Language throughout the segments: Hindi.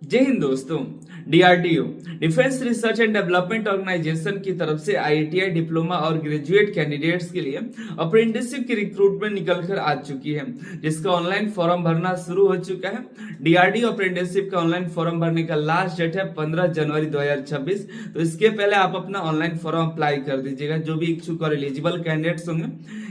जय हिंद दोस्तों। DRDO defence research and development organisation की तरफ से आईटीआई डिप्लोमा और ग्रेजुएट कैंडिडेट्स के लिए अप्रेंटिसशिप की रिक्रूटमेंट निकल कर आ चुकी है, जिसका ऑनलाइन फॉर्म भरना शुरू हो चुका है। डीआरडीओ अप्रेंटिसशिप का ऑनलाइन फॉर्म भरने का लास्ट डेट है 15 जनवरी 2026। तो इसके पहले आप अपना ऑनलाइन फॉर्म अप्लाई कर दीजिएगा। जो भी इच्छुक और एलिजिबल कैंडिडेट्स होंगे,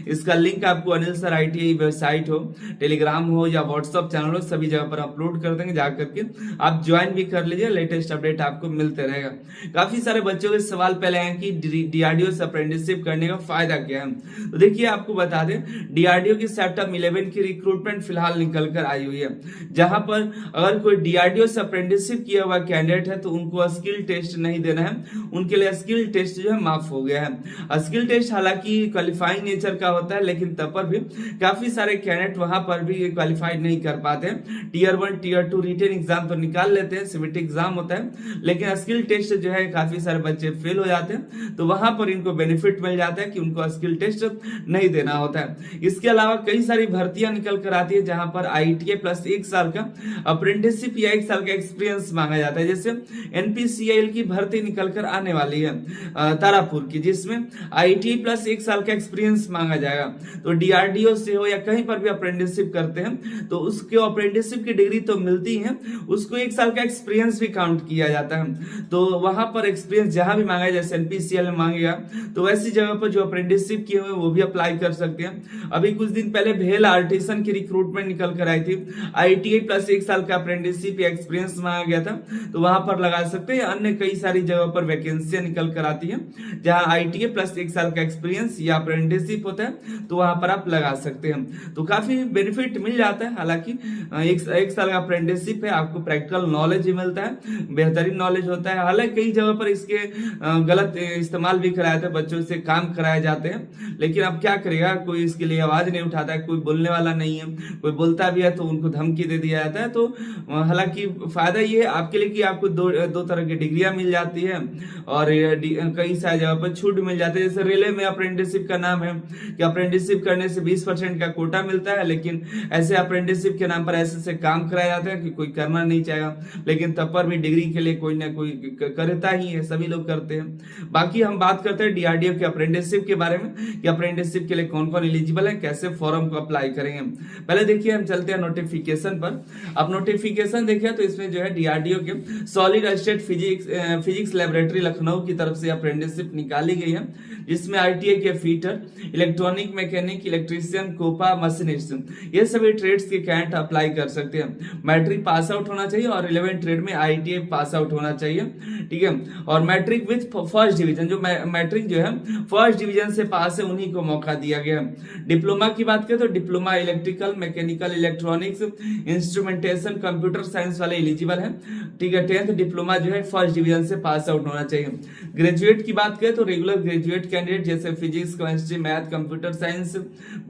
इसका लिंक आपको अनिल सर आईटीआई वेबसाइट हो, टेलीग्राम हो या व्हाट्सअप चैनल हो, सभी जगह पर अपलोड कर देंगे। जाकर के आप ज्वाइन भी कर लीजिए, लेटेस्ट अपडेट आपको मिलते रहेगा। काफी सारे बच्चों के सवाल पहले हैं कि डीआरडीओ से अप्रेंटिसशिप करने का फायदा क्या है। तो देखिए, आपको बता दें, डीआरडीओ की सेप्टेम्बर 11 की रिक्रूटमेंट फिलहाल निकल कर आई हुई है, जहां पर अगर कोई डीआरडीओ से अप्रेंटिसशिप किया हुआ कैंडिडेट है तो उनको स्किल टेस्ट नहीं देना है, उनके लिए स्किल टेस्ट जो है माफ हो गया है। स्किल टेस्ट हालांकि क्वालिफाइंग नेचर का होता है, लेकिन तब पर भी काफी सारे कैंडिडेट वहां पर भी क्वालिफाइड नहीं कर पाते। टीयर 1 टीयर 2 रिटन एग्जाम तो निकाल लेते हैं, सीबीटी एग्जाम होता है, लेकिन स्किल टेस्ट जो है काफी सारे बच्चे फेल हो जाते हैं। तो वहां पर इनको बेनिफिट मिल जाता है कि उनको स्किल टेस्ट नहीं देना होता है। इसके अलावा कई सारी भर्तियां निकल कर आती है, जहां पर आईटीआई प्लस 1 साल का अप्रेंटिसशिप या 1 साल का एक्सपीरियंस मांगा जाता है। जैसे एनपीसीआईएल की भर्ती निकल कर आने वाली है तारापुर की, जिसमें आईटीआई प्लस 1 साल का एक्सपीरियंस मांगा जाएगा। तो डीआरडीओ से हो या कहीं पर भी अप्रेंटिसशिप करते हैं तो उसके अप्रेंटिसशिप की डिग्री तो मिलती है, उसको 1 साल का एक्सपीरियंस भी काउंट किया जाता है। तो वहां पर एक्सपीरियंस जहां भी मांगा, जैसे एनपीसीएल में मांगेगा, तो वैसी जगह पर जो अप्रेंटिसशिप किए हुए वो भी अप्लाई कर सकते हैं। अभी कुछ दिन पहले भेल आर्टिसन की रिक्रूटमेंट निकल कर आई थी, आईटीआई प्लस 1 साल का अप्रेंटिसशिप या एक्सपीरियंस मांगा गया था, तो वहां पर लगा सकते हैं। अन्य कई सारी जगह पर वैकेंसियां निकल कर आती है, जहां आईटीआई प्लस 1 साल का एक्सपीरियंस या अप्रेंटिसशिप होता है, तो वहां पर आप लगा सकते हैं। तो काफी बेनिफिट मिल जाता है। हालांकि एक साल का अप्रेंटिसशिप है, आपको प्रैक्टिकल नॉलेज भी मिलता है, बेहतरीन नॉलेज होता है। हालांकि कई जगह पर इसके गलत इस्तेमाल भी कराया था, बच्चों से काम कराए जाते हैं, लेकिन अब क्या करेगा, कोई इसके लिए आवाज नहीं उठाता है, कोई बोलने वाला नहीं है। कोई बोलता भी है तो उनको धमकी दे दिया जाता है। तो हालांकि फायदा ये है आपके लिए कि आपको दो तरह की डिग्रियां मिल जाती है और कई सारी जगह पर छूट मिल जाती है। जैसे रेलवे में अप्रेंटिसशिप का नाम है कि अप्रेंटिसशिप करने से 20% का कोटा मिलता है, लेकिन ऐसे अप्रेंटिसशिप के नाम पर ऐसे काम कराया जाता है कि कोई करना नहीं चाहेगा, लेकिन तब पर भी डिग्री के लिए कोई ना कोई करता ही है, सभी लोग करते हैं। बाकी हम बात करते हैं डीआरडीओ के अप्रेंटिसशिप के बारे में कि अप्रेंटिसशिप के लिए कौन कौन एलिजिबल है, कैसे फॉर्म को अप्लाई करेंगे। पहले देखिए, हम चलते हैं नोटिफिकेशन पर। अब नोटिफिकेशन देखिए तो इसमें जो है डीआरडीओ के solid state physics laboratory Lucknow की तरफ से अप्रेंटिसशिप निकाली गई है, जिसमें आईटीआई के fitter, electronic mechanic, electrician, COPA, machinist, ये सभी ट्रेड्स के कैंडिडेट अप्लाई कर सकते हैं। मैट्रिक पास आउट होना चाहिए और 11 ट्रेड में आईटीआई पास आउट होना चाहिए, ठीक है। और मैट्रिक विथ फर्स्ट डिवीजन, जो मैट्रिक जो है फर्स्ट डिवीजन से पास है, उन्हीं को मौका दिया गया। डिप्लोमा की बात करें तो diploma electrical, mechanical, electronics, instrumentation, computer science वाले एलिजिबल है, ठीक है। 10th डिप्लोमा जो है फर्स्ट डिवीजन से पास आउट होना चाहिए। ग्रेजुएट की बात करें तो रेगुलर ग्रेजुएट कैंडिडेट जैसे physics, chemistry, math, computer science,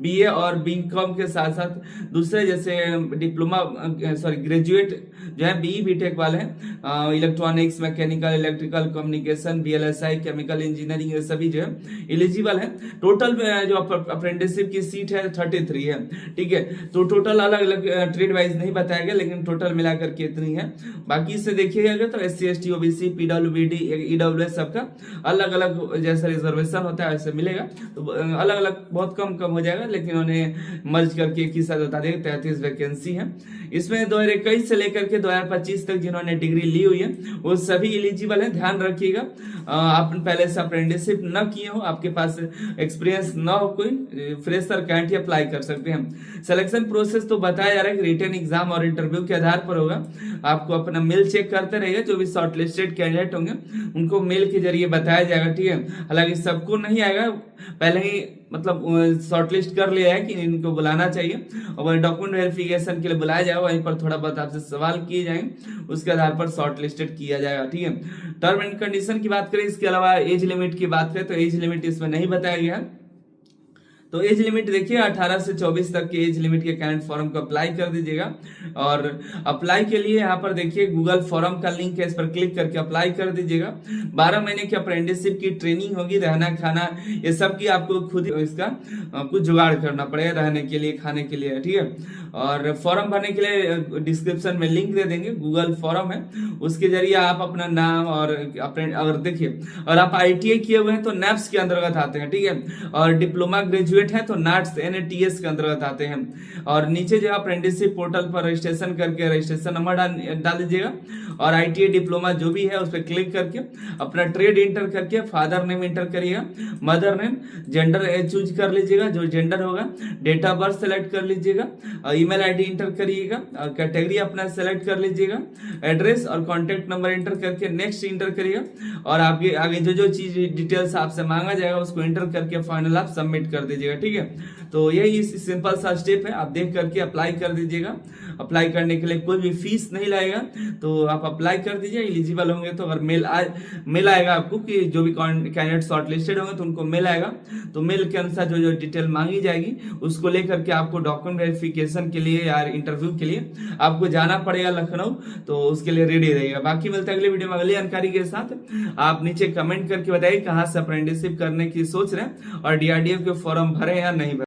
BA और बीकॉम के साथ साथ दूसरे जैसे डिप्लोमा ग्रेजुएट जो है बीई बीटेक वाले हैं, electronics, mechanical, electrical, communication, VLSI, chemical engineering, ये सभी जो है एलिजिबल है। टोटल जो अप्रेंटिसशिप की सीट है 33 है, ठीक है। तो टोटल अलग अलग ट्रेड वाइज नहीं बताया गया, लेकिन टोटल मिलाकर के इतनी है। बाकी इससे देखिएगा तो SC ST OBC PWBD EWS सबका अलग अलग जैसा रिजर्वेशन होता है ऐसे मिलेगा, तो अलग अलग बहुत कम हो जाएगा, लेकिन उन्हें मर्ज करके एक ही साथ बता देगा। 33 वैकेंसी है इसमें। 2021 से लेकर के 2025 तक जिन्होंने डिग्री ली हुई है वो सभी एलिजिबल है। ध्यान रखिएगा, आप पहले से अप्रेंटिसशिप न किए हो, आपके पास एक्सपीरियंस न हो, कोई फ्रेशर कैंडिडेट ही अप्लाई कर सकते हैं। सिलेक्शन प्रोसेस तो बताया जा रहा है कि रिटन एग्जाम और इंटरव्यू के आधार पर होगा। आपको अपना मेल चेक करते रहिएगा, जो भी शॉर्टलिस्टेड कैंडिडेट होंगे उनको मेल के जरिए बताया जाएगा, ठीक है। हालांकि सबको नहीं आएगा, पहले ही मतलब शॉर्टलिस्ट कर लिया है कि इनको बुलाना चाहिए, और डॉक्यूमेंट वेरिफिकेशन के लिए बुलाया जाएगा, वहीं पर थोड़ा बहुत आपसे सवाल किए जाएंगे, उसके आधार पर शॉर्टलिस्टेड किया जाएगा, ठीक है। टर्म एंड कंडीशन की बात करें, इसके अलावा एज लिमिट की बात करें तो एज लिमिट इसमें नहीं बताया गया है। तो एज लिमिट देखिए 18 से 24 तक के एज लिमिट के कैंडिडेट फॉर्म को अप्लाई कर दीजिएगा। और अप्लाई के लिए यहाँ पर देखिए गूगल फॉर्म का लिंक है, इस पर क्लिक करके अप्लाई कर दीजिएगा। 12 महीने की अप्रेंटिसशिप की ट्रेनिंग होगी, रहना खाना ये सब की आपको खुद इसका कुछ जुगाड़ करना पड़ेगा रहने के लिए, खाने के लिए, ठीक है। और फॉर्म भरने के लिए डिस्क्रिप्शन में लिंक दे देंगे, गूगल फॉर्म है, उसके जरिए आप अपना नाम और अगर देखिए और आप ITI किए हुए हैं तो NAPS के अंतर्गत आते हैं, ठीक है। और डिप्लोमा ग्रेजुएट है तो NATS के अंतर्गत आते हैं। और नीचे जो अप्रेंटिसशिप पोर्टल पर रजिस्ट्रेशन करके रजिस्ट्रेशन नंबर डाल दीजिएगा और ITI डिप्लोमा जो भी है उस पर क्लिक करके अपना ट्रेड इंटर करके फादर नेम इंटर करिएगा, मदर नेम, जेंडर चूज कर लीजिएगा जो जेंडर होगा, डेट ऑफ बर्थ सेलेक्ट कर लीजिएगा, ईमेल ID इंटर करिएगा, कैटेगरी अपना सेलेक्ट कर लीजिएगा, एड्रेस और कॉन्टेक्ट नंबर इंटर करके नेक्स्ट इंटर करिएगा और आपके आगे जो जो चीज डिटेल्स आपसे मांगा जाएगा उसको इंटर करके फाइनल आप सबमिट कर दीजिएगा, ठीक है। तो यही सिंपल सा स्टेप है, आप देख करके अप्लाई कर दीजिएगा। अप्लाई करने के लिए कोई भी फीस नहीं लगेगा, तो आप अप्लाई कर दीजिए। एलिजिबल होंगे तो अगर मेल आएगा आपको कि जो भी कैंडिडेट शॉर्टलिस्टेड होंगे तो उनको मेल आएगा, तो मेल के अनुसार जो जो डिटेल मांगी जाएगी उसको लेकर के आपको डॉक्यूमेंट वेरिफिकेशन के लिए या इंटरव्यू के लिए आपको जाना पड़ेगा लखनऊ, तो उसके लिए रेडी रहेगा। बाकी मिलता है अगले वीडियो में अगली जानकारी के साथ। आप नीचे कमेंट करके बताइए कहाँ से अप्रेंटिसशिप करने की सोच रहे हैं और DRDO के फॉर्म भरे या नहीं भरे।